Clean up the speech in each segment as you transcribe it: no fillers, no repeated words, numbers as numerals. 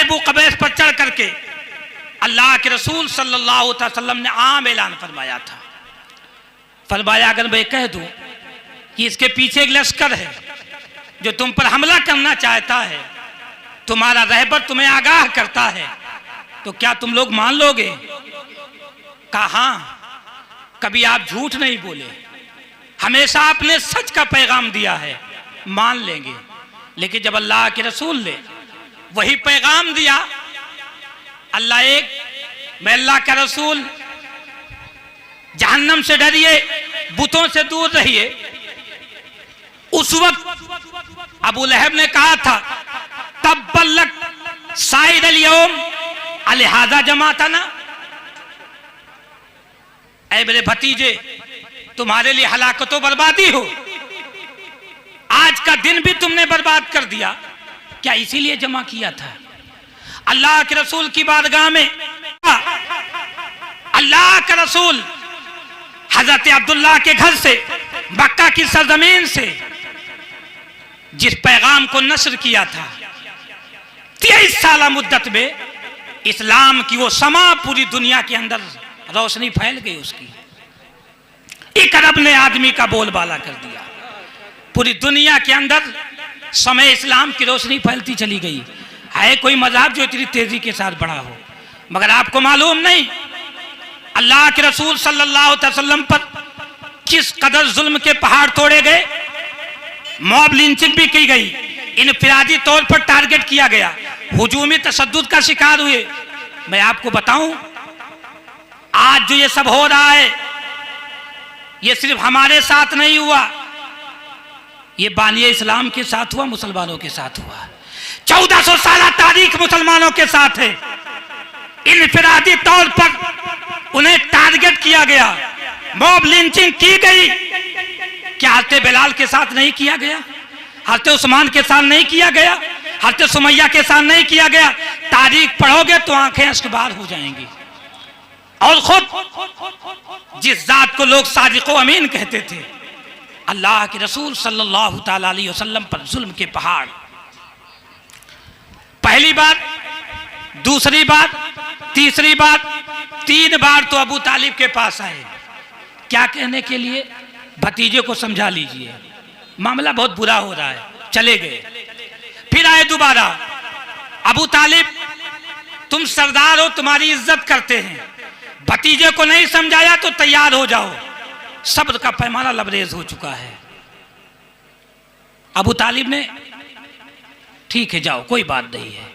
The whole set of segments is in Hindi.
अबू कबैस पर चढ़ करके अल्लाह के रसूल सल्लल्लाहु अलैहि वसल्लम ने आम ऐलान फरमाया था। फरमाया अगर मैं कह दूं कि इसके पीछे एक लश्कर है जो तुम पर हमला करना चाहता है, तुम्हारा रहबर तुम्हें आगाह करता है, तो क्या तुम लोग मान लोगे? कहा हाँ, कभी आप झूठ नहीं बोले, हमेशा आपने सच का पैगाम दिया है, मान लेंगे। लेकिन जब अल्लाह के रसूल ने वही पैगाम दिया, अल्लाह एक, मैं अल्लाह का रसूल, जहन्नम से डरिए, बुतों से दूर रहिए। उस वक्त अबू लहब ने कहा था तब्बल्लक साइद अल-यौम अलिहाजा जमाताना, ऐ मेरे भतीजे तुम्हारे लिए हलाकत व बर्बादी हो, आज का दिन भी तुमने बर्बाद कर दिया, क्या इसीलिए जमा किया था? अल्लाह के रसूल की बारगाह में अल्लाह का रसूल हजरत अब्दुल्ला के घर से, मक्का की सरजमीन से जिस पैगाम को नस्र किया था, 23 साल मुद्दत में इस्लाम की वो समा पूरी दुनिया के अंदर रोशनी फैल गई उसकी। 1 अरब ने आदमी का बोलबाला कर दिया, पूरी दुनिया के अंदर समय इस्लाम की रोशनी फैलती चली गई। है कोई मजहब जो इतनी तेजी के साथ बढ़ा हो? मगर आपको मालूम नहीं अल्लाह के रसूल सल्लल्लाहु अलैहि वसल्लम पर किस कदर जुल्म के पहाड़ तोड़े गए, मॉब लिंचिंग भी की गई, इनफिरादी तौर पर टारगेट किया गया, हुजूमी तशद्दुद का शिकार हुए। मैं आपको बताऊं, आज जो ये सब हो रहा है, ये सिर्फ हमारे साथ नहीं हुआ, ये बानिए इस्लाम के साथ हुआ, मुसलमानों के साथ हुआ। 1400 साल तारीख मुसलमानों के साथ है। इनफिरादी तौर पर उन्हें टारगेट किया गया, मॉब लिंचिंग की गई। क्या हज़रत बिलाल के साथ नहीं किया गया? हज़रत उस्मान के साथ नहीं किया गया? हज़रत सुमैया के साथ नहीं किया गया? तारीख पढ़ोगे तो आंखें अश्कबार हो जाएंगी। और खुद जिस जात को लोग सादिक़ व अमीन कहते थे, अल्लाह के रसूल सल्लल्लाहु ताला अलैहि वसल्लम पर जुल्म के पहाड़, पहली बार, दूसरी बार, तीसरी बार, 3 बार तो अबू तालिब के पास आए। क्या कहने के लिए? भतीजे को समझा लीजिए, मामला बहुत बुरा हो रहा है। चले गए, फिर आए दोबारा, अबू तालिब तुम सरदार हो, तुम्हारी इज्जत करते हैं, भतीजे को नहीं समझाया तो तैयार हो जाओ, सब्र का पैमाना लबरेज हो चुका है। अबू तालिब ने ठीक है जाओ, कोई बात नहीं है।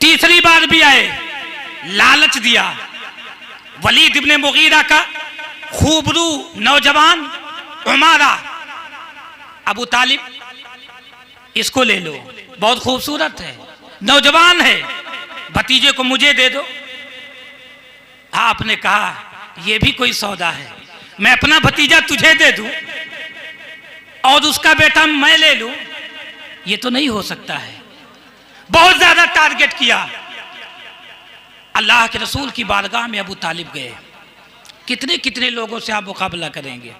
तीसरी बार भी आए, लालच दिया। वलीद इब्ने मुगीरा का खूबरू नौजवान उमारा, अबू तालिब इसको ले लो, बहुत खूबसूरत है, नौजवान है, भतीजे को मुझे दे दो। आपने कहा यह भी कोई सौदा है, मैं अपना भतीजा तुझे दे दूं और उसका बेटा मैं ले लूं? ये तो नहीं हो सकता है। बहुत ज्यादा टारगेट किया। अल्लाह के रसूल की बारगाह में अबू तालिब गए। कितने कितने लोगों से आप मुकाबला करेंगे?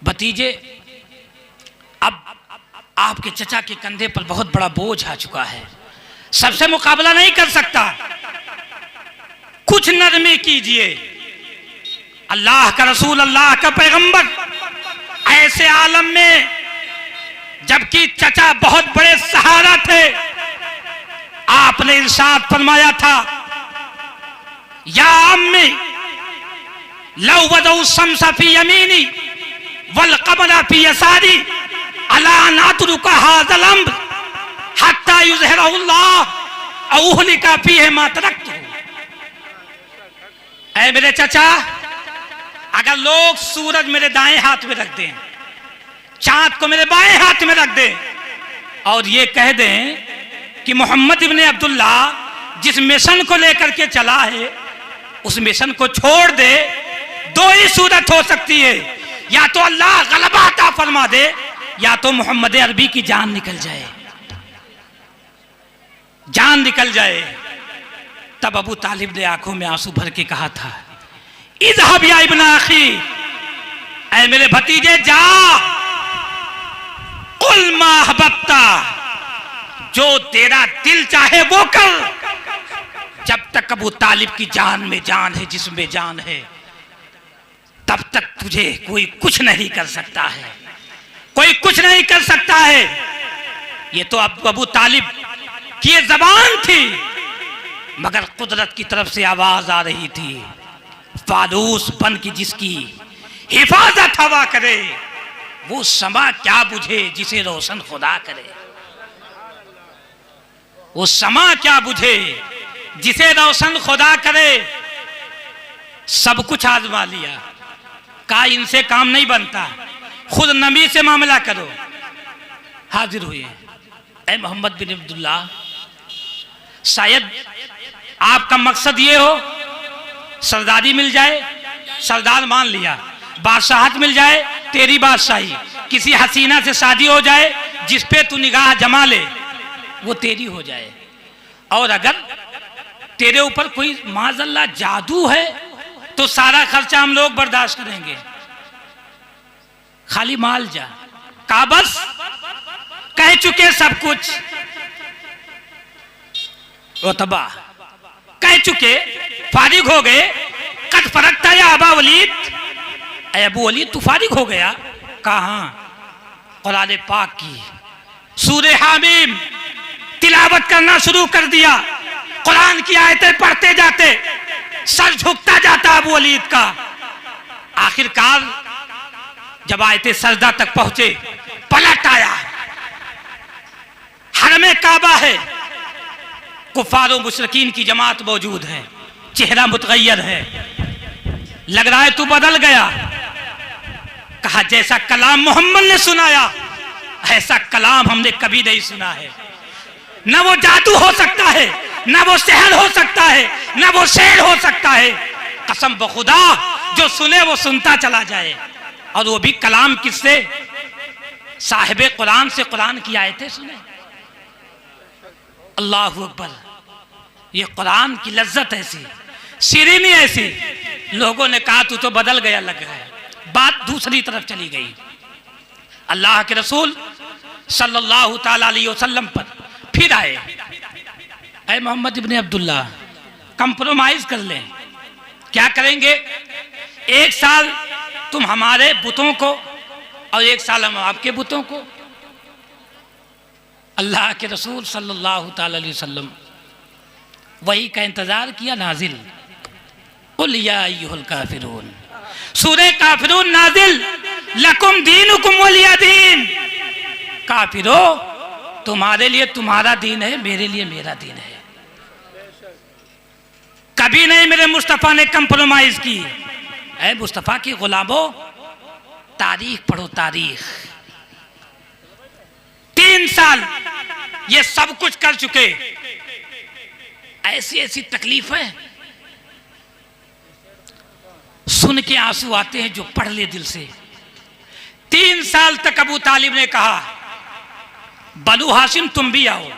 भतीजे, अब आपके चचा के कंधे पर बहुत बड़ा बोझ आ चुका है, सबसे मुकाबला नहीं कर सकता, कुछ नरमी कीजिए। अल्लाह का रसूल, अल्लाह का पैगंबर ऐसे आलम में, जबकि चचा बहुत बड़े सहारा थे, आपने इरशाद फरमाया था, या अम्मी लौ वदउ शम्सा फी यमीनी वल क़मरा फी यसारी अला नातरुका हाज़ल अम्र हत्ता युज़हिरहुल्लाह औ उहलिका फीहि मा तरक्तु। ऐ मेरे चचा, अगर लोग सूरज मेरे दाएं हाथ में रख दें, चांद को मेरे बाएं हाथ में रख दें और ये कह दें कि मोहम्मद इब्ने अब्दुल्ला जिस मिशन को लेकर के चला है उस मिशन को छोड़ दे, 2 ही सूरत हो सकती है, या तो अल्लाह गलबा अता फरमा दे या तो मोहम्मद अरबी की जान निकल जाए, जान निकल जाए। तब अबू तालिब ने आंखों में आंसू भर के कहा था, इज़हब या इब्न अखी, ऐ मेरे भतीजे जा, कुल मा अहबब्ता, जो तेरा दिल चाहे वो कर, जब तक अबू तालिब की जान में जान है, जिस्म में जान है, तब तक तुझे कोई कुछ नहीं कर सकता है, कोई कुछ नहीं कर सकता है। ये तो अबू तालिब की ये जबान थी, मगर कुदरत की तरफ से आवाज आ रही थी, फानूस बन की जिसकी हिफाजत हवा करे, वो समा क्या बुझे जिसे रोशन खुदा करे। वो समा क्या बुझे जिसे रोशन खुदा करे। सब कुछ आजमा लिया, कहा इनसे काम नहीं बनता, खुद नबी से मामला करो। हाजिर हुए, ऐ मोहम्मद बिन अब्दुल्ला, शायद आपका मकसद ये हो सरदारी मिल जाए, सरदार मान लिया, बादशाहत मिल जाए, तेरी बादशाही, किसी हसीना से शादी हो जाए जिस पे तू निगाह जमा ले, वो तेरी हो जाए। और अगर तेरे ऊपर कोई माज़अल्लाह जादू है तो सारा खर्चा हम लोग बर्दाश्त करेंगे, खाली माल जा। कहा बस कह चुके सब कुछ, रुतबा कह चुके, फारिग हो गए। कद फरकता या अबा वलीद, अबू वलीद तू फारिग हो गया? कहा कुरान पाक की सूरे हामीम तिलावत करना शुरू कर दिया, कुरान की आयतें पढ़ते जाते, सर झुकता जाता अबू वलीद का। आखिरकार जब आयतें सजदा तक पहुंचे, पलट आया, हरमे काबा है, कुफार मुशरिकीन की जमात मौजूद है, चेहरा मुतगय्यर है, लग रहा है तू बदल गया। कहा जैसा कलाम मोहम्मद ने सुनाया, ऐसा कलाम हमने कभी नहीं सुना है। न वो जादू हो सकता है, न वो शहर हो सकता है, न वो शेर हो सकता है। कसम बखुदा जो सुने वो सुनता चला जाए, और वो भी कलाम किससे? साहिबे कुरान से कुरान की आयतें सुने। अल्लाहु अकबर। ये कुरान की लज्जत ऐसी, शिरीनी ऐसी। लोगों ने कहा तू तो बदल गया लग रहा है, बात दूसरी तरफ चली गई। अल्लाह के रसूल सल्लल्लाहु ताला अलैहि वसल्लम पर फिर आए, ऐ मोहम्मद इब्ने अब्दुल्ला कंप्रोमाइज कर लें। क्या करेंगे? एक साल तुम हमारे बुतों को और एक साल हम आपके बुतों को। अल्लाह के रसूल सल्लल्लाहु ताला अलैहि वसल्लम वही का इंतजार किया, नाजिल कुल या अय्युहल काफिरून, सूरे काफिरून नाजिल, लकुम दीनुकुम वलिया दीन। काफिरो तुम्हारे लिए तुम्हारा दीन है, मेरे लिए मेरा दीन है। कभी नहीं मेरे मुस्तफ़ा ने कंप्रोमाइज की। ऐ मुस्तफ़ा की गुलामों, तारीख पढ़ो, तारीख। 3 साल ये सब कुछ कर चुके, ऐसी ऐसी तकलीफें सुन के आंसू आते हैं जो पढ़ ले दिल से। 3 साल तक अबू तालिब ने कहा बनु हाशिम तुम भी आओ,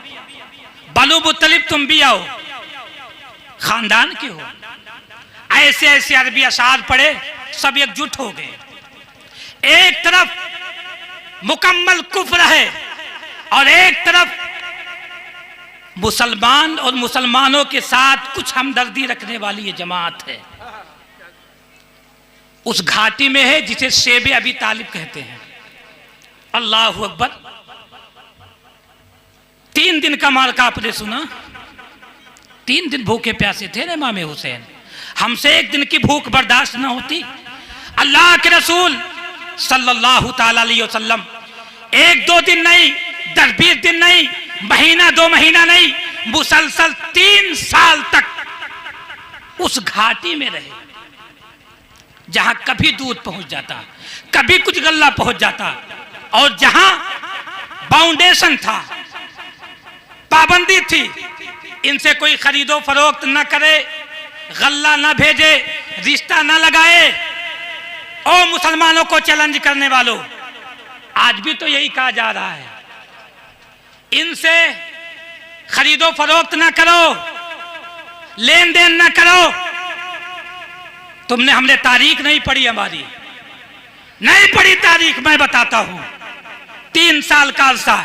बनु मुत्तलिब तुम भी आओ, खानदान के हो। ऐसे ऐसे अरबी अशार पढ़े, सब एकजुट हो गए। एक तरफ मुकम्मल कुफ्र है और एक तरफ मुसलमान और मुसलमानों के साथ कुछ हमदर्दी रखने वाली ये जमात है। उस घाटी में है जिसे शेबे अबी तालिब कहते हैं। अल्लाहु अकबर। 3 दिन का मार्का आपने सुना, 3 दिन भूखे प्यासे थे ना इमाम हुसैन। हमसे 1 दिन की भूख बर्दाश्त ना होती। अल्लाह के रसूल सल्लल्लाहु ताला अलैहि वसल्लम 1-2 दिन नहीं, 10-20 दिन नहीं, महीना 2 महीना नहीं, मुसलसल 3 साल तक उस घाटी में रहे जहां कभी दूध पहुंच जाता, कभी कुछ गल्ला पहुंच जाता, और जहां बाउंडेशन था, पाबंदी थी, इनसे कोई खरीदो फरोख्त न करे, गल्ला न भेजे, रिश्ता न लगाए। ओ मुसलमानों को चैलेंज करने वालों, आज भी तो यही कहा जा रहा है, इनसे खरीदो फरोख्त न करो, लेन देन न करो। तुमने हमने तारीख नहीं पढ़ी, हमारी नहीं पढ़ी तारीख। मैं बताता हूं, 3 साल का अरसा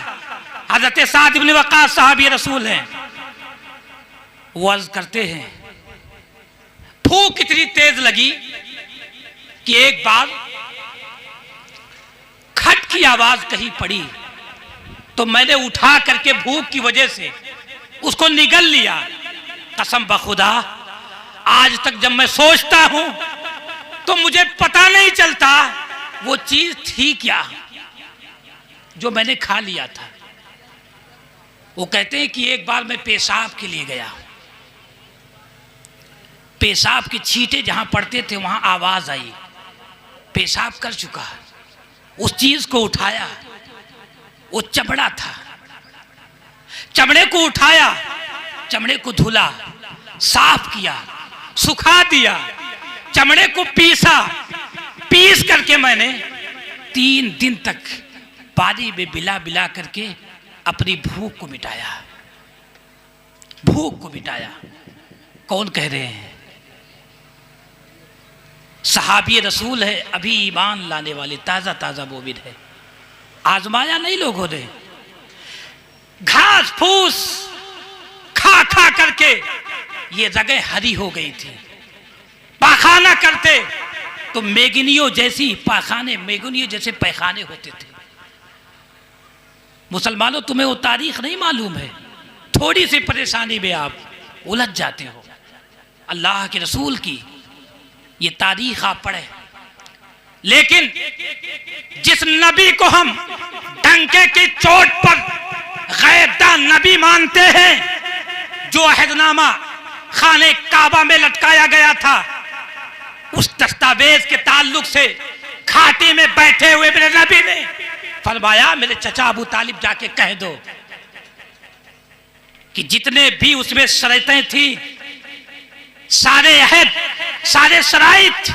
हजरत साद इब्न वक्कास सहाबी रसूल हैं, वो अर्ज करते हैं भूख इतनी तेज लगी कि एक बार खट की आवाज कहीं पड़ी तो मैंने उठा करके भूख की वजह से उसको निगल लिया। कसम बखुदा आज तक जब मैं सोचता हूं तो मुझे पता नहीं चलता वो चीज थी क्या जो मैंने खा लिया था। वो कहते हैं कि एक बार मैं पेशाब के लिए गया, पेशाब के छींटे जहां पड़ते थे वहां आवाज आई, पेशाब कर चुका। उस चीज को उठाया, वो चमड़ा था, चमड़े को उठाया, चमड़े को धुला, साफ किया, सुखा दिया, चमड़े को पीसा, पीस करके मैंने 3 दिन तक पानी में बिला बिला करके अपनी भूख को मिटाया, भूख को मिटाया। कौन कह रहे हैं? सहाबी रसूल है, अभी ईमान लाने वाले, ताजा ताजा मोमिन है। आजमाया नहीं लोगों ने, घास फूस खा खा करके ये जगह हरी हो गई थी। पाखाना करते तो मेगनियों जैसी पाखाने, मेगनियों जैसे पैखाने होते थे। मुसलमानों तुम्हें वो तारीख नहीं मालूम है, थोड़ी सी परेशानी में आप उलझ जाते हो। अल्लाह के रसूल की ये तारीख आप पढ़े, लेकिन जिस नबी को हम डंके की चोट पर गैरदार नबी मानते हैं, जो अहदनामा खाने काबा में लटकाया गया था, उस दस्तावेज के ताल्लुक से घाटी में बैठे हुए मेरे नबी ने फरमाया, मेरे चचा अबू तालिब जाके कह दो कि जितने भी उसमें शर्तें थी, सारे अहद, सारे शराइत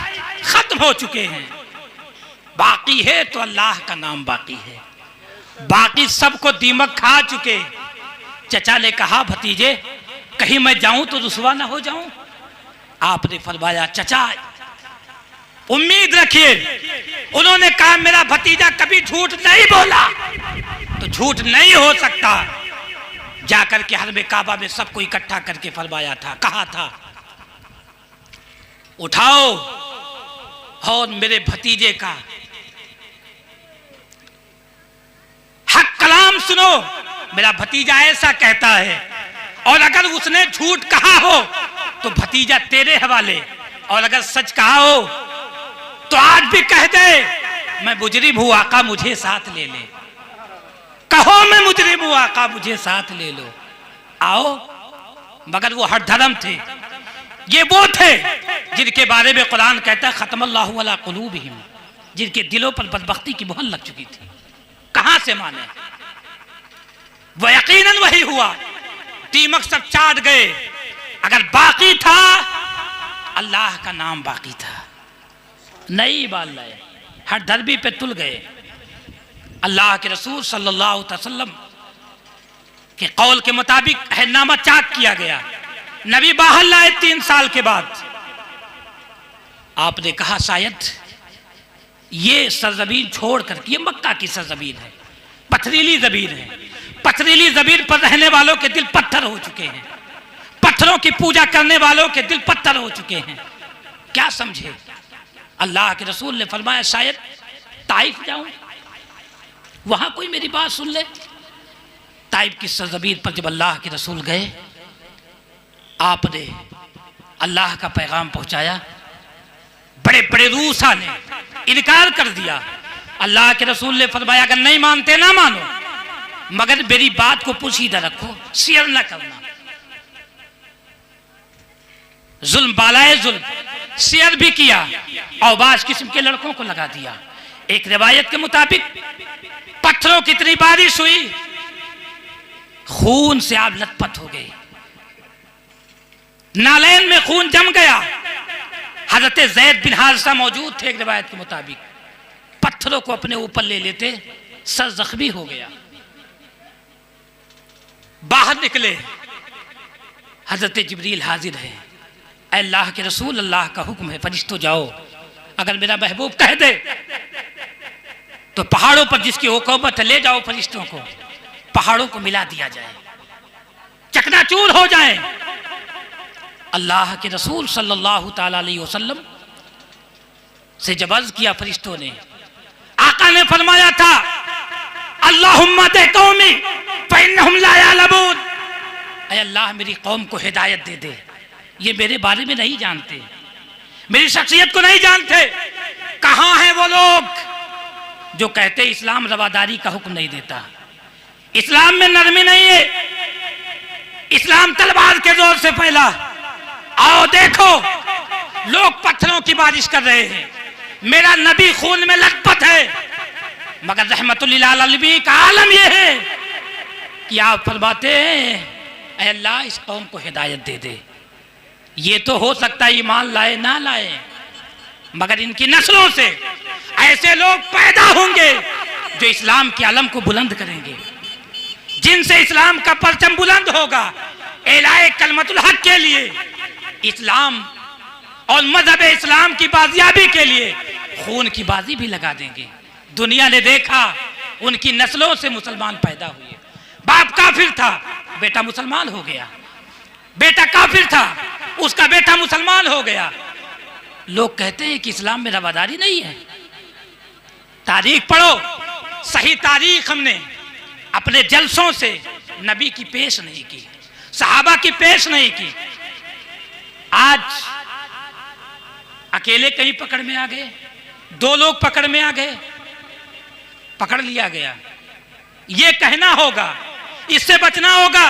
खत्म हो चुके हैं। बाकी है तो अल्लाह का नाम बाकी है, बाकी सबको दीमक खा चुके। चचा ने कहा, भतीजे कहीं मैं जाऊं तो रुसवा ना हो जाऊं। आपने फरमाया, चचा उम्मीद रखिए। उन्होंने कहा, मेरा भतीजा कभी झूठ नहीं बोला तो झूठ नहीं हो सकता। जाकर के हरम काबा में सबको इकट्ठा करके फरमाया था, कहा था, उठाओ और मेरे भतीजे का हक कलाम सुनो। मेरा भतीजा ऐसा कहता है, और अगर उसने झूठ कहा हो तो भतीजा तेरे हवाले, और अगर सच कहा हो तो आज भी कह दे मैं मुजरिम हूं, आका मुझे साथ ले ले। कहो मैं मुजरिम हूं, आका मुझे साथ ले लो। आओ। मगर वो हठधर्म थे, ये वो थे जिनके बारे में कुरान कहता है, खतमल्लाहु अला कुलूबिहिम, जिनके दिलों पर बदबख्ती की मोहर लग चुकी थी। कहां से माने? वो यकीनन वही हुआ, दीमक सब चाट गए। अगर बाकी था, अल्लाह का नाम बाकी था। नहीं मान लाए, हर धरबी पे तुल गए। अल्लाह के रसूल सल्लल्लाहु अलैहि वसल्लम के कौल के मुताबिक अहदनामा चाक किया गया। नबी बाहर लाए 3 साल के बाद। आपने कहा, शायद ये सरजमीन छोड़ कर, ये मक्का की सरजमीन है, पथरीली जमीन है, पथरीली जमीन पर रहने वालों के दिल पत्थर हो चुके हैं, पत्थरों की पूजा करने वालों के दिल पत्थर हो चुके हैं। क्या समझे? अल्लाह के रसूल ने फरमाया, शायद ताइफ जाऊं, वहां कोई मेरी बात सुन ले। ताइफ की सरजमीन पर जब अल्लाह के रसूल गए, आपने अल्लाह का पैगाम पहुंचाया। बड़े बड़े रूसा ने इनकार कर दिया। अल्लाह के रसूल ने फरमाया, अगर नहीं मानते ना मानो, मगर मेरी बात को पोशीदा रखो, शेयर ना करना। जुल्म बालाए जुल्म, शेयर भी किया और बास किस्म के लड़कों को लगा दिया। एक रिवायत के मुताबिक पत्थरों की इतनी बारिश हुई, खून से आप लथपथ हो गए, नालैन में खून जम गया। हजरत ज़ैद बिन हारिसा मौजूद थे। एक रिवायत के मुताबिक पत्थरों को अपने ऊपर ले लेते, सर जख्मी हो गया। बाहर निकले, हजरत जिब्रील हाजिर है। अल्लाह के रसूल, अल्लाह का हुक्म है, फरिश्तों जाओ, अगर मेरा महबूब कह दे तो पहाड़ों पर जिसकी हुकूमत है ले जाओ फरिश्तों को। पहाड़ों को मिला दिया जाए, चकनाचूर हो जाए। अल्लाह के रसूल सल्लल्लाहु ताला अलैहि वसल्लम से जब अर्ज किया फरिश्तों ने, आका ने फरमाया था, अल्लाहुम्मा दे कौमी फइन्नहुम ला यअलमून, ऐ अल्लाह मेरी कौम को हिदायत दे दे, ये मेरे बारे में नहीं जानते, मेरी शख्सियत को नहीं जानते। कहाँ हैं वो लोग जो कहते इस्लाम रवादारी का हुक्म नहीं देता, इस्लाम में नरमी नहीं है, इस्लाम तलवार के जोर से फैला। आओ देखो, लोग पत्थरों की बारिश कर रहे हैं, मेरा नबी खून में लथपथ है, मगर रहमतुल लिल आलमीन का आलम यह है कि आप फरमाते हैं, ऐ अल्लाह इस कौम को हिदायत दे दे। ये तो हो सकता है ईमान लाए ना लाए, मगर इनकी नस्लों से ऐसे लोग पैदा होंगे जो इस्लाम के आलम को बुलंद करेंगे, जिनसे इस्लाम का परचम बुलंद होगा, एलाए कलमतुल हक के लिए, इस्लाम और मजहब इस्लाम की बाजियाबी के लिए खून की बाजी भी लगा देंगे। दुनिया ने देखा, उनकी नस्लों से मुसलमान पैदा हुए। बाप काफिर था, बेटा मुसलमान हो गया, बेटा काफिर था, उसका बेटा मुसलमान हो गया। लोग कहते हैं कि इस्लाम में रवादारी नहीं है। तारीख पढ़ो, सही तारीख हमने अपने जलसों से नबी की पेश नहीं की, सहाबा की पेश नहीं की। आज अकेले कहीं पकड़ में आ गए, दो लोग पकड़ में आ गए, पकड़ लिया गया, ये कहना होगा, इससे बचना होगा।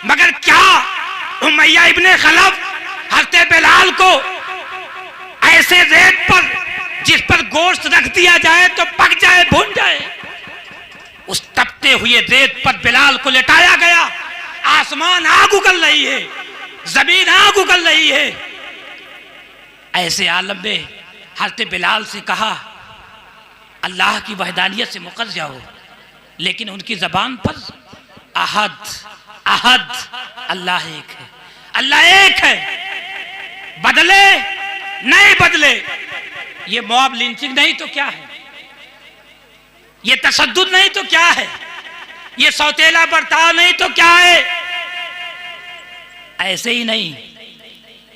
मगर क्या उमैया इब्ने खलफ हज़रत बिलाल को ऐसे रेत पर, जिस पर गोश्त रख दिया जाए तो पक जाए, भून जाए, उस तपते हुए रेत पर बिलाल को लेटाया गया। आसमान आग उगल रही है, जमीन आग उगल रही है। ऐसे आलम में हज़रत बिलाल से कहा, अल्लाह की वहदानियत से मुकर जाओ, लेकिन उनकी जबान पर अहद अहद, अल्लाह एक है, अल्लाह एक है, बदले नहीं बदले। ये मॉब लिंचिंग नहीं तो क्या है, ये तशद्दुद नहीं तो क्या है, ये सौतेला बर्ताव नहीं तो क्या है। ऐसे ही नहीं,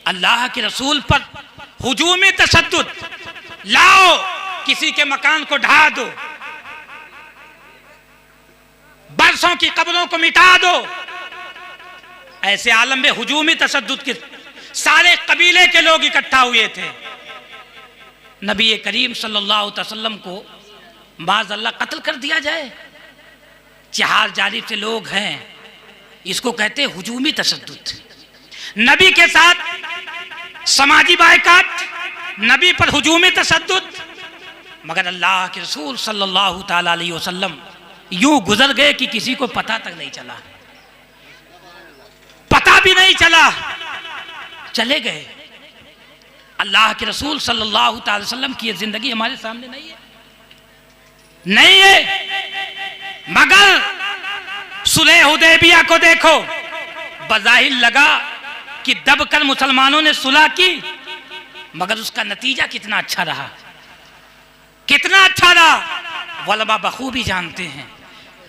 अल्लाह के रसूल पर हुजूमी तशद्दुद, लाओ किसी के मकान को ढा दो, बरसों की कब्रों को मिटा दो। ऐसे आलम में हुजूमी तशद्दुद के सारे कबीले के लोग इकट्ठा हुए थे। नबी करीम सल्लल्लाहु अलैहि वसल्लम को माज़अल्लाह कत्ल कर दिया जाए, चार जानिब से लोग हैं, इसको कहते हैं हुजूमी तशद्दुद। नबी के साथ समाजी बायकाट, नबी पर हुजूमी तशद्दुद। मगर अल्लाह के रसूल सल्लल्लाहु ताला अलैहि वसल्लम यूं गुजर गए कि किसी को पता तक नहीं चला, पता भी नहीं चला, चले गए। अल्लाह के रसूल सल्लल्लाहु ताला अलैहि वसल्लम की ये जिंदगी हमारे सामने नहीं है, नहीं है। मगर सुलह हुदैबिया को देखो, बज़ाहिर लगा कि दबकर मुसलमानों ने सुलह की, मगर उसका नतीजा कितना अच्छा रहा, कितना अच्छा रहा, वलमा बखूबी जानते हैं।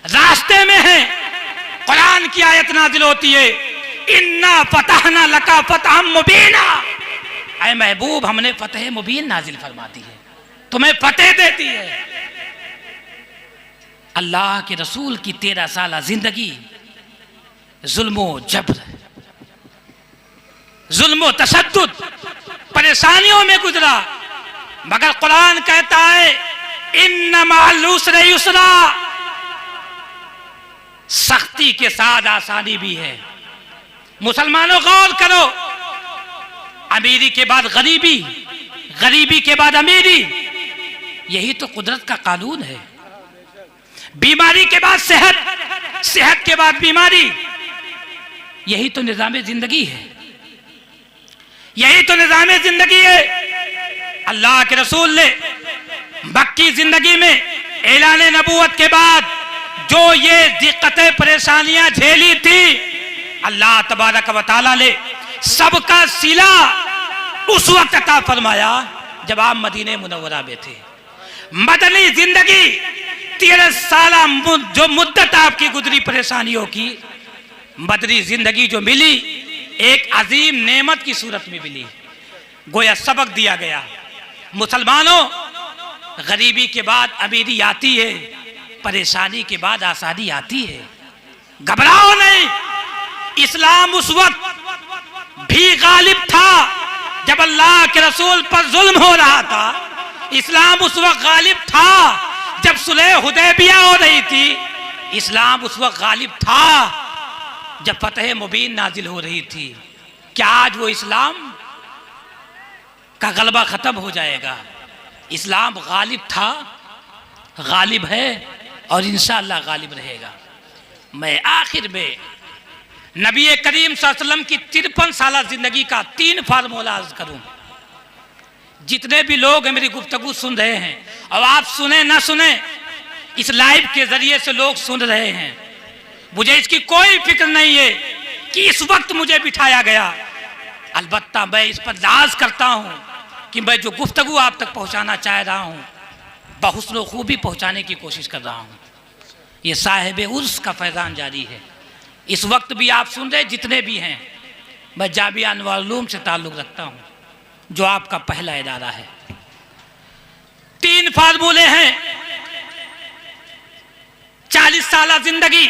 रास्ते में है, कुरान की आयत नाजिल होती है, इन्ना फतहना लका फतहम मुबीना, ऐ महबूब हमने फतह मुबीन नाजिल फरमा दी है, तुम्हें फतेह देती है। अल्लाह के रसूल की 13 साल जिंदगी जुल्मो जबर, जुल्मो तशद्दुद, परेशानियों में गुजरा। मगर कुरान कहता है इन्ना मअल उसरि युसरा, सख्ती के साथ आसानी भी है। मुसलमानों गौर करो, अमीरी के बाद गरीबी, गरीबी के बाद अमीरी, यही तो कुदरत का कानून है। बीमारी के बाद सेहत, सेहत के बाद बीमारी, यही तो निजाम जिंदगी है, यही तो निजाम जिंदगी है। अल्लाह के रसूल ने मक्की जिंदगी में ऐलान नबूवत के बाद जो ये दिक्कतें परेशानियां झेली थी, अल्लाह तबारक व तआला ने सबका सिला उस वक्त अता फरमाया जब आप मदीने मुनव्वरा में थे। मदनी जिंदगी 13 साल जो मुद्दत आपकी गुजरी परेशानियों की, बदरी जिंदगी जो मिली एक अजीम नेमत की सूरत में मिली। गोया सबक दिया गया, मुसलमानों, गरीबी के बाद अमीरी आती है, परेशानी के बाद आसानी आती है। घबराओ नहीं। इस्लाम उस वक्त भी गालिब था जब अल्लाह के रसूल पर जुल्म हो रहा था। इस्लाम उस वक्त गालिब था जब सुलह हुदैबिया हो रही थी। इस्लाम उस वक्त गालिब था जब फतह मुबीन नाजिल हो रही थी। क्या आज वो इस्लाम का गलबा खत्म हो जाएगा? इस्लाम गालिब था, गालिब है और इंशाअल्लाह गालिब रहेगा। मैं आखिर में नबी करीम सल्लल्लाहु अलैहि वसल्लम की 53 साल जिंदगी का 3 फार्मूला अर्ज करूं। जितने भी लोग मेरी गुफ्तगू सुन रहे हैं, और आप सुने ना सुने, इस लाइव के जरिए से लोग सुन रहे हैं, मुझे इसकी कोई फिक्र नहीं है कि इस वक्त मुझे बिठाया गया। अलबत्ता मैं इस पर नाज करता हूं कि मैं जो गुफ्तगू आप तक पहुंचाना चाह रहा हूं बहुस्न खूबी पहुंचाने की कोशिश कर रहा हूं। ये साहिब उर्स का फैज़ान जारी है। इस वक्त भी आप सुन रहे जितने भी हैं, मैं जामिया अनवारुल उलूम से ताल्लुक़ रखता हूं, जो आपका पहला इदारा है। 3 फार्मूले हैं 40 साल जिंदगी।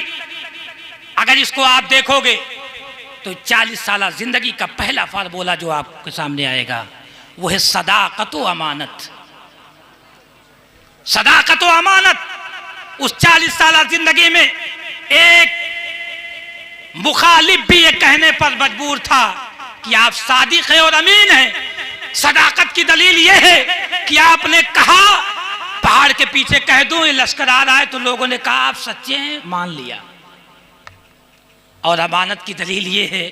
अगर इसको आप देखोगे तो 40 साल जिंदगी का पहला फार्मूला जो आपके सामने आएगा वो है सदाकत व अमानत। सदाकत व अमानत। उस 40 साल जिंदगी में एक मुखालिफ भी ये कहने पर मजबूर था कि आप सादिक है और अमीन हैं। सदाकत की दलील ये है कि आपने कहा, पहाड़ के पीछे कह दूं ये लश्कर आ रहा है, तो लोगों ने कहा आप सच्चे हैं, मान लिया। और अमानत की दलील ये है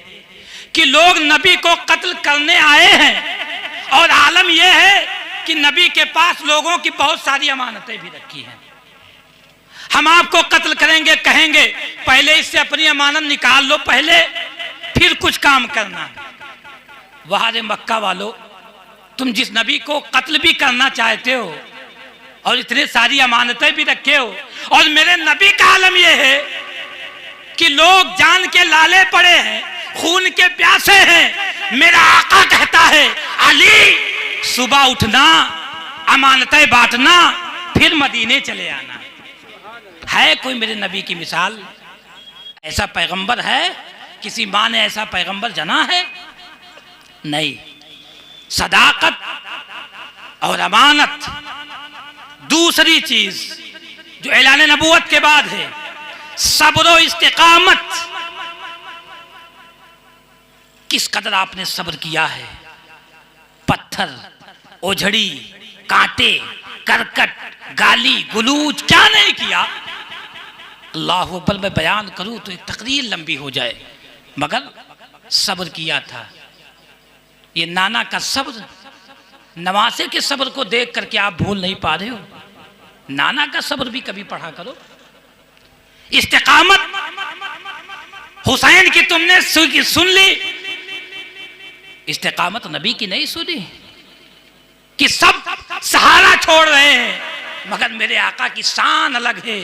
कि लोग नबी को कत्ल करने आए हैं और आलम यह है कि नबी के पास लोगों की बहुत सारी अमानतें भी रखी हैं। हम आपको कत्ल करेंगे, कहेंगे पहले इससे अपनी अमानत निकाल लो पहले, फिर कुछ काम करना। वहारे मक्का वालों, तुम जिस नबी को कत्ल भी करना चाहते हो और इतने सारी अमानतें भी रखे हो, और मेरे नबी का आलम यह है कि लोग जान के लाले पड़े हैं, खून के प्यासे हैं। मेरा आका कहता है अली, सुबह उठना, अमानतें बांटना, फिर मदीने चले आना। है कोई मेरे नबी की मिसाल? ऐसा पैगंबर है? किसी माँ ने ऐसा पैगंबर जना है? नहीं। सदाकत और अमानत। दूसरी चीज जो ऐलान नबूवत के बाद है, सब्र और इस्तिकामत। किस कदर आपने सब्र किया है। पत्थर, ओझड़ी, कांटे, करकट, गाली गलूज क्या नहीं किया। अल्लाह अकबर, मैं बयान करूं तो एक तकरीर लंबी हो जाए, मगर सब्र किया था। ये नाना का सब्र, नवासे के सब्र को देख करके आप भूल नहीं पा रहे हो। नाना का सब्र भी कभी पढ़ा करो। इस्तिकामत, हुसैन की तुमने सुन ली, इस्तिकामत नबी की नहीं सुनी कि सब सहारा छोड़ रहे हैं, मगर मेरे आका की शान अलग है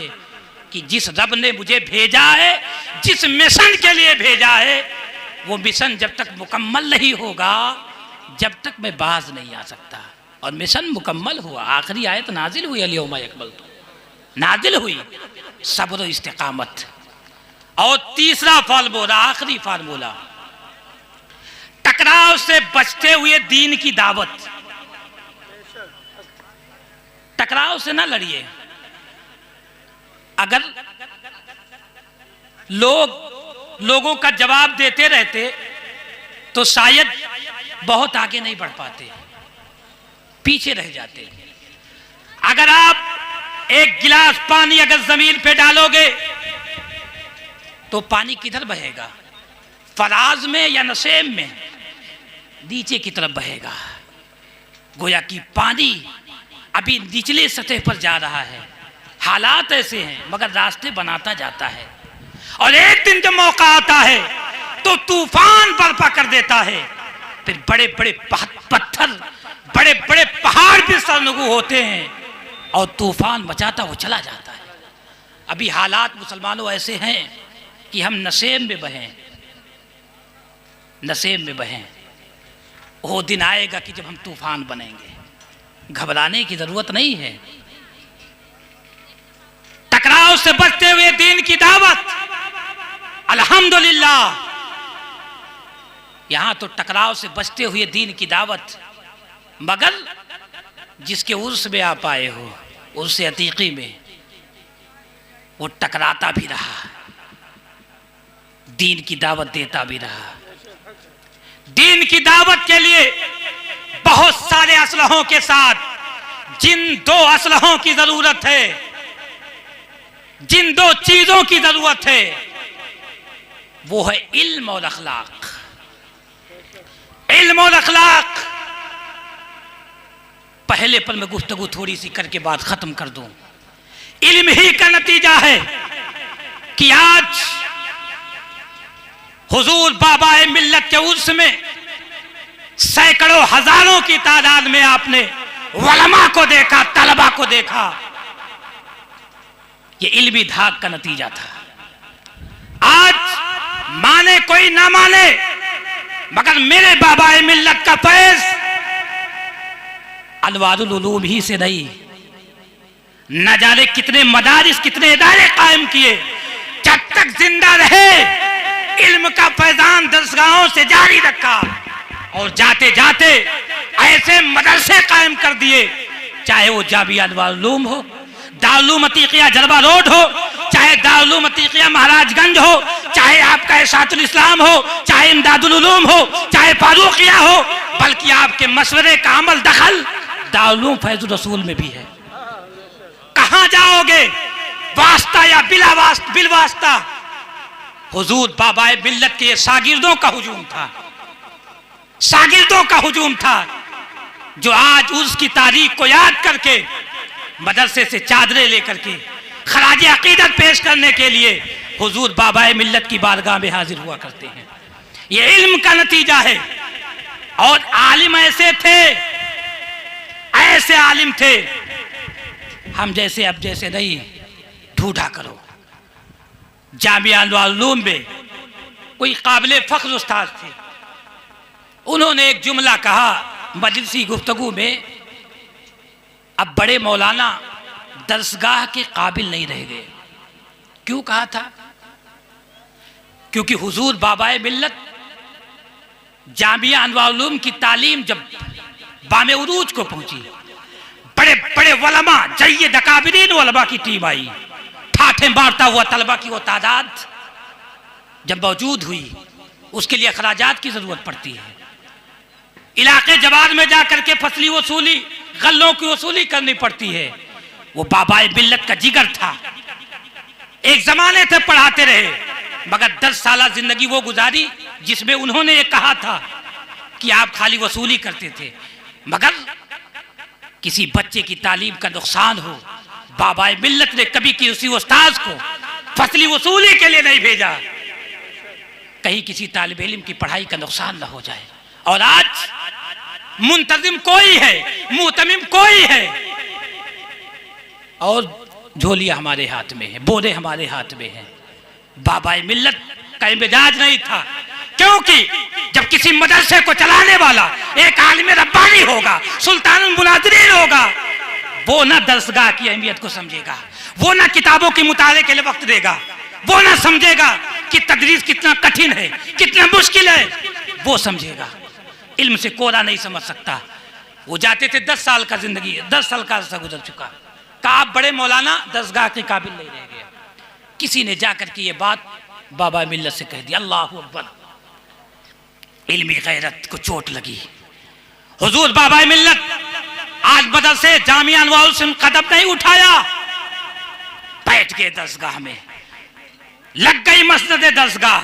कि जिस रब ने मुझे भेजा है, जिस मिशन के लिए भेजा है, वो मिशन जब तक मुकम्मल नहीं होगा, जब तक मैं बाज नहीं आ सकता। और मिशन मुकम्मल हुआ। आखिरी आयत नाजिल हुई, अल-यौमा यकमलतु, नाजिल हुई। सब्र और इस्तिकामत। और तीसरा फार्मूला, आखिरी फार्मूला, टकराव से बचते हुए दीन की दावत। टकराव से ना लड़िए। अगर लोगों का जवाब देते रहते तो शायद बहुत आगे नहीं बढ़ पाते, पीछे रह जाते। अगर आप एक गिलास पानी अगर जमीन पे डालोगे तो पानी किधर बहेगा? फराज में या नसेम में? नीचे की तरफ बहेगा। गोया कि पानी अभी निचले सतह पर जा रहा है। हालात ऐसे हैं, मगर रास्ते बनाता जाता है। और एक दिन जब मौका आता है तो तूफान बर्पा कर देता है। फिर बड़े बड़े पत्थर, बड़े बड़े पहाड़ भी सरनगू होते हैं और तूफान मचाता वो चला जाता है। अभी हालात मुसलमानों ऐसे हैं कि हम नशे में बहें, नशे में बहें। वो दिन आएगा कि जब हम तूफान बनेंगे। घबराने की जरूरत नहीं है। टकराव से बचते हुए दीन की दावत, अल्हम्दुलिल्लाह। यहां तो टकराव से बचते हुए दीन की दावत, मगर जिसके उर्स में आप आए हो, उर्स अतीकी में, वो टकराता भी रहा, दीन की दावत देता भी रहा। दीन की दावत के लिए बहुत सारे असलहों के साथ जिन दो असलहों की जरूरत है, जिन दो चीजों की जरूरत है, वो है इल्म और अखलाक। इल्म और अखलाक। पहले पर मैं गुफ्तगू थोड़ी सी करके बात खत्म कर दूं। इल्म ही का नतीजा है कि आज हुजूर बाबाए मिल्लत के उर्स में सैकड़ों हजारों की तादाद में आपने उलमा को देखा, तलबा को देखा। ये इल्मी धाक का नतीजा था। आज माने कोई ना माने, मगर मेरे बाबाए मिल्लत का फैज़ अनवारुल उलूम ही से नहीं, न जाने कितने मदारिस, कितने इदारे कायम किए। जब तक जिंदा रहे इल्म का फैजान दरसगाहों से जारी रखा, और जाते जाते ऐसे मदरसे कायम कर दिए, चाहे वो जामिया अनवारुल उलूम हो, दारुल उलूम अतीकिया जलवा रोड हो, चाहे दारुल उलूम अतीकिया महाराजगंज हो, चाहे आपका इशातुल इस्लाम हो, चाहे इमदादुल उलूम हो, चाहे फारूकिया हो, बल्कि आपके मशवरे का अमल दखल दारुल उलूम फैजुर रसूल में भी है। कहां जाओगे, वास्ता या बिल वास्ता? हुजूर बाबाए मिल्लत के शागिर्दों का हुजूम था, शागिर्दों का हुजूम था, जो आज उसकी तारीख को याद करके मदरसे से चादरें लेकर के खराज अकीदत पेश करने के लिए हुजूर बाबाए मिल्लत की बारगाह में हाजिर हुआ करते हैं। ये इल्म का नतीजा है। और आलिम ऐसे थे, ऐसे आलिम थे, हम जैसे अब जैसे नहीं। ढूंढा करो। जामिया अनवारुल उलूम में कोई काबिल फख्र उस्ताद थे, उन्होंने एक जुमला कहा मजलिसी गुफ्तगू में, अब बड़े मौलाना दरसगाह के काबिल नहीं रह गए। क्यों कहा था? क्योंकि हुजूर बाबाए मिल्लत जामिया अनवारुल उलूम की तालीम जब बामे उरूज को पहुंची, बड़े बड़े उलमा, जय्यद अकाबिरीन उलमा की टीम आई, ठाठे मारता हुआ तलबा की वो तादाद जब मौजूद हुई, उसके लिए अखराजात की जरूरत पड़ती है। इलाके जवाब में जाकर के फसली वसूली, गल्लों की वसूली करनी पड़ती है। वो बाबाए मिल्लत का जिगर था। एक जमाने से पढ़ाते रहे, मगर 10 साल जिंदगी वो गुजारी जिसमें उन्होंने ये कहा था कि आप खाली वसूली करते थे, मगर किसी बच्चे की तालीम का नुकसान हो, बाबाए मिल्लत ने कभी किसी उस्ताद को फसली वसूली के लिए नहीं भेजा, कहीं किसी तालिब इल्म की पढ़ाई का नुकसान न हो जाए। और आज मुंतजिम कोई है, मुतमिम कोई है, और झोलियां हमारे हाथ में है, बोरे हमारे हाथ में है। बाबाए मिल्लत का मिजाज नहीं था, क्योंकि जब किसी मदरसे को चलाने वाला एक आलिम रब्बानी होगा, सुल्तानुल मुनाज़िरीन होगा, वो ना दरसगाह की अहमियत को समझेगा, वो ना किताबों के मुताले के लिए वक्त देगा, वो ना समझेगा कि तदरीस कितना कठिन है, कितना मुश्किल है, वो समझेगा। इल्म से कोरा नहीं समझ सकता। वो जाते थे 10 साल का जिंदगी, 10 साल का अर्सा गुजर चुका, कहा आप बड़े मौलाना दरसगाह के काबिल नहीं रह गए। किसी ने जाकर के ये बात बाबा मिल्लत से कह दी। अल्लाहु अकबर। इल्मी गैरत को चोट लगी। हुजूर बाबा मिल्लत आज मदरसे जामिया अनवारुल उलूम से कदम नहीं उठाया, बैठ गए दरसगाह में, लग गई मस्जिद दरसगाह,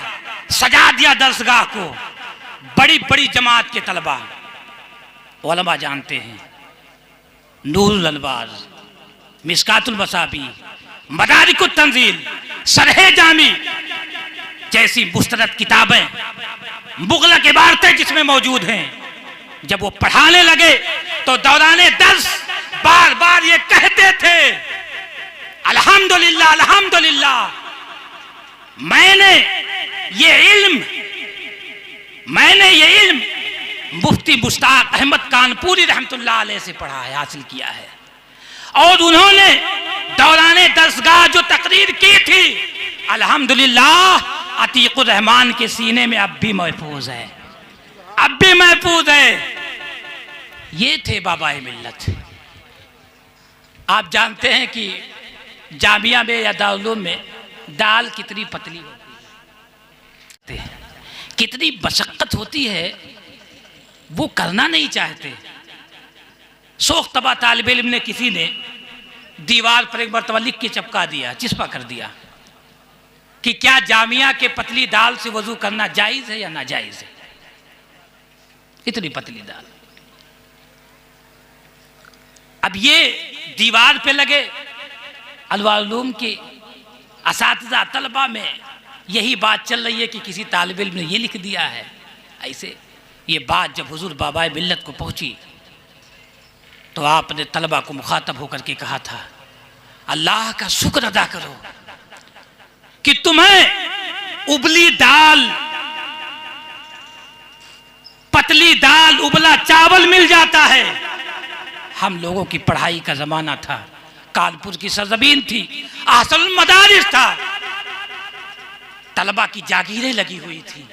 सजा दिया दरसगाह को। बड़ी बड़ी जमात के तलबा, उलमा जानते हैं, नूरुल अनवार, मिस्कातुल मसाबी, मदारिकुत तंजील, शरह जामी जैसी मुस्तरद किताबें, मुगलक इबारतें जिसमें मौजूद हैं, जब वो पढ़ाने लगे तो दौराने दर्स बार बार ये कहते थे, अल्हम्दुलिल्लाह अल्हम्दुलिल्लाह, मैंने ये इल्म मुफ्ती मुश्ताक अहमद कानपुरी रहमतुल्लाह अलैह से पढ़ा है, हासिल किया है। और उन्होंने दौराने दरसगाह जो तकरीर की थी, अल्हम्दुलिल्लाह अतीकुर रहमान के सीने में अब भी महफूज है, अब भी महफूज है। ये थे बाबा मिल्लत। आप जानते हैं कि जामिया में या दारुल में दाल कितनी पतली होती है, कितनी मशक्कत होती है, वो करना नहीं चाहते। शौक तबा तालिब इल्म ने किसी ने दीवार पर एक मरतबा लिख के चिपका दिया, चिस्पा कर दिया कि क्या जामिया के पतली दाल से वजू करना जायज़ है या नाजायज़ है। इतनी पतली दाल। अब ये दीवार पे लगे अलवालूम के असातिज़ा तलबा में यही बात चल रही है कि किसी तालिब इल्म ने ये लिख दिया है ऐसे। ये बात जब हुजूर बाबा मिल्लत को पहुंची तो आपने तलबा को मुखातब होकर के कहा था, अल्लाह का शुक्र अदा करो कि तुम्हें उबली दाल, पतली दाल, उबला चावल मिल जाता है। हम लोगों की पढ़ाई का जमाना था, कानपुर की सरजमीन थी, अहसनुल मदारिस था, तलबा की जागीरें लगी हुई थी।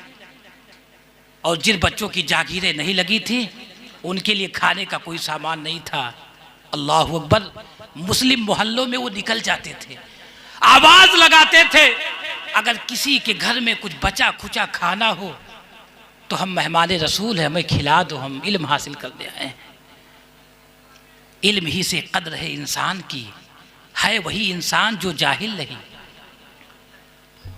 और जिन बच्चों की जागीरें नहीं लगी थी उनके लिए खाने का कोई सामान नहीं था। अल्लाह अकबर। मुस्लिम मोहल्लों में वो निकल जाते थे, आवाज लगाते थे, अगर किसी के घर में कुछ बचा खुचा खाना हो तो हम मेहमान रसूल हैं, हमें खिला दो, हम इल्म हासिल करने आए हैं। इल्म ही से कद्र है इंसान की, है वही इंसान जो जाहिल नहीं।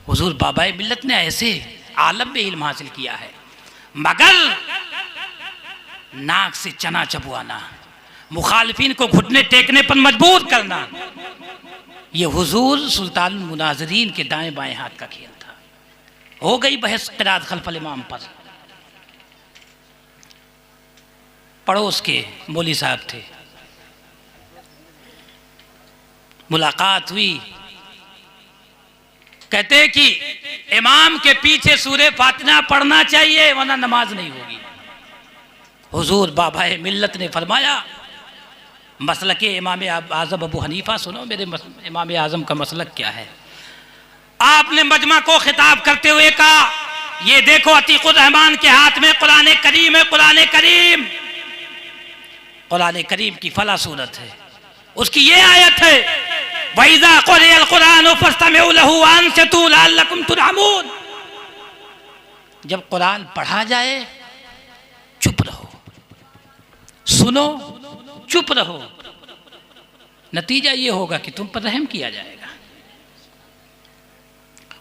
हुजूर बाबा मिल्लत ने ऐसे आलम में इल्म हासिल किया है, मगर नाक से चना चबवाना, मुखालिफिन को घुटने टेकने पर मजबूर करना, ये हुजूर सुल्तान मुनाजरीन के दाएं बाएं हाथ का खेल था। हो गई बहस क़िरात खल्फल इमाम पर। पड़ोस के मौली साहब थे, मुलाकात हुई, कहते कि इमाम के पीछे सूरे फातिहा पढ़ना चाहिए वरना नमाज नहीं होगी। हुजूर बाबा मिल्लत ने फरमाया, मसलक इमाम आज़म अबू हनीफा सुनो, मेरे इमाम आज़म का मसलक क्या है। आपने मजमा को खिताब करते हुए कहा, ये देखो अतीकुर रहमान के हाथ में कुरान करीम है, कुरान करीम, कुरान करीम की फला सूरत है, उसकी ये आयत है, वइज़ा क़ुरिअल क़ुरान फस्तमिऊ लहू वअनसितू लअल्लकुम तुरहमून। जब कुरान पढ़ा जाए चुप रहो, सुनो, चुप रहो, नतीजा ये होगा कि तुम पर रहम किया जाएगा।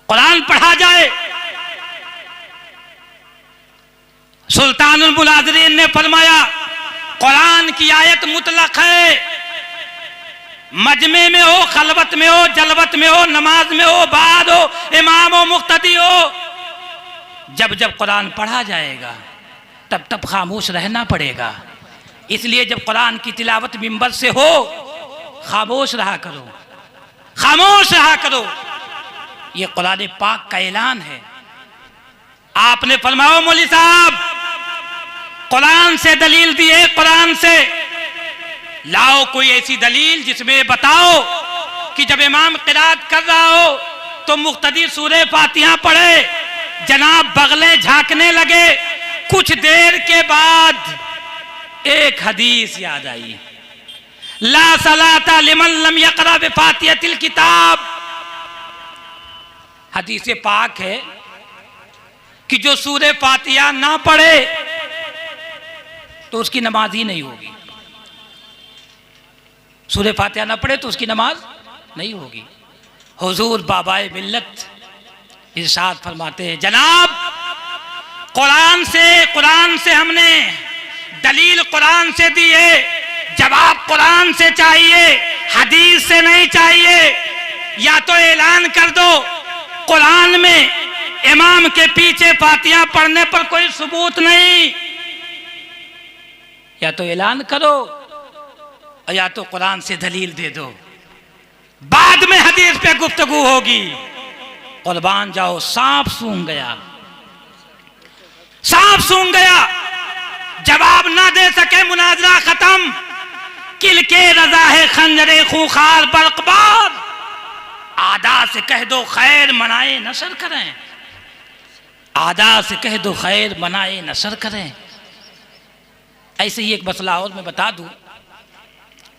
कुरान पढ़ा जाए। सुल्तानुल मुनाज़िरीन ने फरमाया, कुरान की आयत मुतलक है, मजमे में हो, खलवत में हो, जलवत में हो, नमाज में हो, बाद हो, इमाम हो, मुक्तदी हो, जब जब कुरान पढ़ा जाएगा तब तब खामोश रहना पड़ेगा। इसलिए जब कुरान की तिलावत मिंबर से हो, खामोश रहा करो, खामोश रहा करो। ये कुरान पाक का ऐलान है। आपने फरमाओ मौली साहब, कुरान से दलील दिए, कुरान से लाओ कोई ऐसी दलील जिसमें बताओ कि जब इमाम क़िरात कर रहा हो तो मुक्तदी सूरे फातिहा पढ़े, जनाब बगले झांकने लगे, कुछ देर के बाद एक हदीस याद आई, ला सलाता लिमन लम यक़रा बिफातिहतिल किताब। हदीस पाक है कि जो सूरे फातिहा ना पढ़े तो उसकी नमाज ही नहीं होगी। सूरे फातिहा ना पढ़े तो उसकी नमाज नहीं होगी। हुजूर बाबा मिल्लत इरशाद फरमाते हैं, जनाब कुरान से हमने दलील कुरान से दी है, जवाब कुरान से चाहिए, हदीस से नहीं चाहिए। या तो ऐलान कर दो कुरान में इमाम के पीछे फातिहा पढ़ने पर कोई सबूत नहीं, या तो ऐलान करो या तो कुरान से दलील दे दो। बाद में हदीस पे गुफ्तगू होगी। कुर्बान जाओ, सांप सूंघ गया, सांप सूंघ गया, जवाब ना दे सके, मुनाजरा खत्म। किल के रजा है खंजरे खूंखार बरकबार, आदा से कह दो खैर मनाए नशर करें, आदा से कह दो खैर मनाए नशर करें। ऐसे ही एक मसला और मैं बता दूं,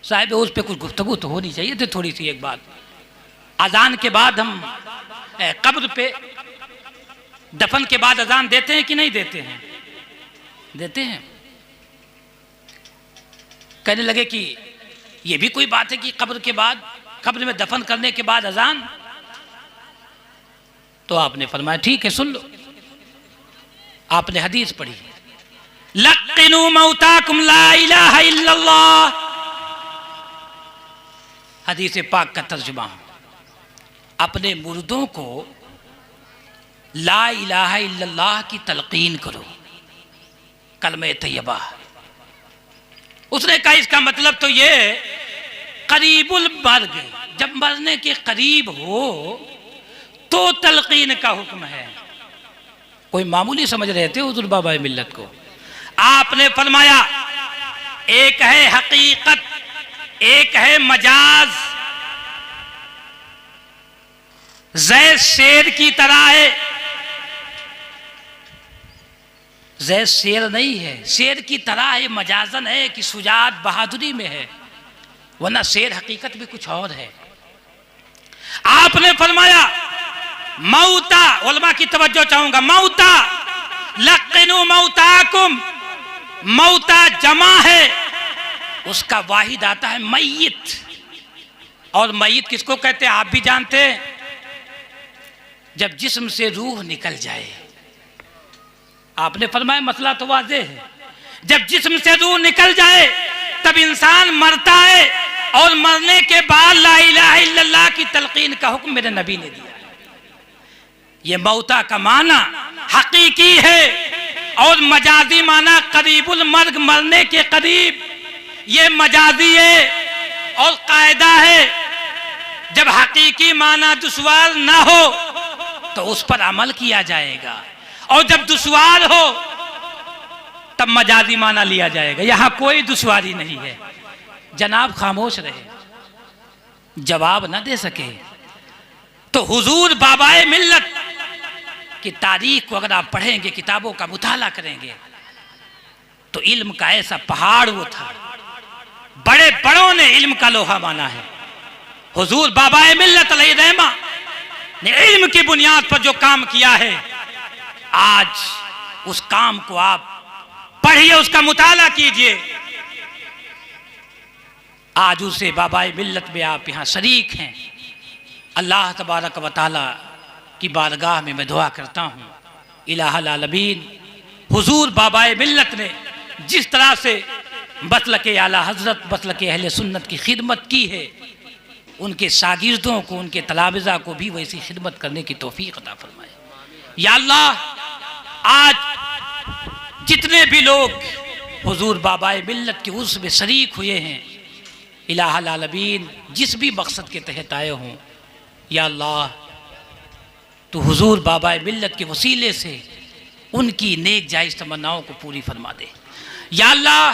साहिब उस पे कुछ गुफ्तगू तो होनी चाहिए थी थोड़ी सी। एक बात, अजान के बाद हम कब्र पे दफन के बाद अजान देते हैं कि नहीं देते हैं? देते हैं। कहने लगे कि ये भी कोई बात है कि कब्र के बाद, कब्र में दफन करने के बाद अजान? तो आपने फरमाया ठीक है, सुन लो। आपने हदीस पढ़ी, लक्किनू मौताकुम ला इलाहा इल्लल्लाह, हदीस पाक का तर्जुमा, अपने मुर्दों को ला इलाहा इल्लल्लाह की तलकीन करो, कलमे तैयबा। उसने कहा इसका मतलब तो ये करीबुल मर्ग, जब मरने के करीब हो तो तलकीन का हुक्म है। कोई मामूली समझ रहे थे हुजूर बाबा मिल्लत को। आपने फरमाया एक है हकीकत, एक है मजाज। जैद शेर की तरह है, जैद शेर नहीं है, शेर की तरह है, मजाजन है कि सुजात बहादुरी में है, वरना शेर हकीकत भी कुछ और है। आपने फरमाया मौता, उलमा की तवज्जो चाहूंगा, मौता लक्किनू मौताकुम, मौता जमा है, उसका वाहिद आता है मय्यत। और मय्यत किसको कहते हैं आप भी जानते हैं? जब जिस्म से रूह निकल जाए। आपने फरमाया मसला तो वाज़ेह है, जब जिस्म से रूह निकल जाए तब इंसान मरता है, और मरने के बाद ला इलाहा इल्लल्लाह की तलकीन का हुक्म मेरे नबी ने दिया। ये मौता का माना हकीकी है, और मजाजी माना करीबुल मर्ग, मरने के करीब, ये मजाजी है और कायदा है। जब हकीकी माना दुश्वार ना हो तो उस पर अमल किया जाएगा, और जब दुश्वार हो तब मजाजी माना लिया जाएगा। यहां कोई दुश्वारी नहीं है। जनाब खामोश रहे, जवाब ना दे सके तो हुजूर बाबाए मिल्लत की तारीख को अगर आप पढ़ेंगे, किताबों का मुताला करेंगे, तो इल्म का ऐसा पहाड़ वो था, बड़े बड़ों ने इल्म का लोहा माना है। हुजूर बाबाए मिल्लत अलैहि रहमा ने इल्म की बुनियाद पर जो काम किया है, आज उस काम को आप पढ़िए, उसका मुताला कीजिए। आज उसे बाबाए मिल्लत में आप यहाँ शरीक हैं। अल्लाह तबारक व तआला की बारगाह में मैं दुआ करता हूँ, इलाहुल आलमीन हुजूर बाबाए मिल्लत ने जिस तरह से मसलके आला हजरत, मसलके अहले सुन्नत की खिदमत की है, उनके शागिर्दों को, उनके तलाबिज़ा को भी वैसी खिदमत करने की तौफीक अता फरमाए। या अल्लाह, आज जितने भी लोग हुजूर बाबाए मिल्लत के उर्स में शरीक हुए हैं, इलाहुल आलमीन जिस भी मकसद के तहत आए हों, या अल्लाह तो हुजूर बाबाए मिल्लत के वसीले से उनकी नेक जायज़ तमन्नाओं को पूरी फरमा दे। या अल्लाह,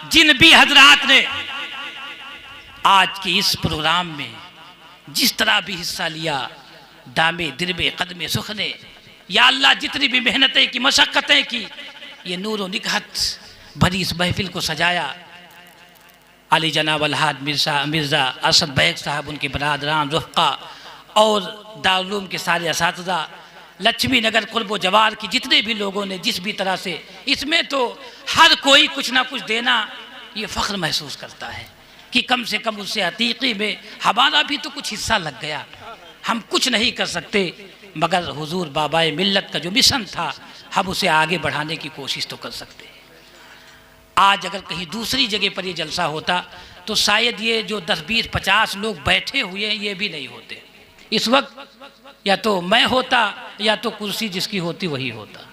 जिन भी हजरात ने आज के इस प्रोग्राम में जिस तरह भी हिस्सा लिया, दामे दिरबे कदमे सुखने, या अल्लाह जितनी भी मेहनतें की, मशक्क़तें की, ये नूर व निकहत भरी इस महफिल को सजाया, अली जनाब अलहाद मिर्ज़ा असद बैग साहब, उनके बरादरान रुफ़क़ा और दारुल के सारे असातिज़ा, लक्ष्मी नगर कुर्ब जवार की जितने भी लोगों ने जिस भी तरह से, इसमें तो हर कोई कुछ ना कुछ देना, ये फ़ख्र महसूस करता है कि कम से कम उससे अतीक़ी में हमारा भी तो कुछ हिस्सा लग गया। हम कुछ नहीं कर सकते, मगर हुजूर बाबाए मिल्लत का जो मिशन था, हम उसे आगे बढ़ाने की कोशिश तो कर सकते हैं। आज अगर कहीं दूसरी जगह पर ये जलसा होता तो शायद ये जो 10, 20, 50 लोग बैठे हुए हैं, ये भी नहीं होते। इस वक्त या तो मैं होता या तो कुर्सी जिसकी होती वही होता।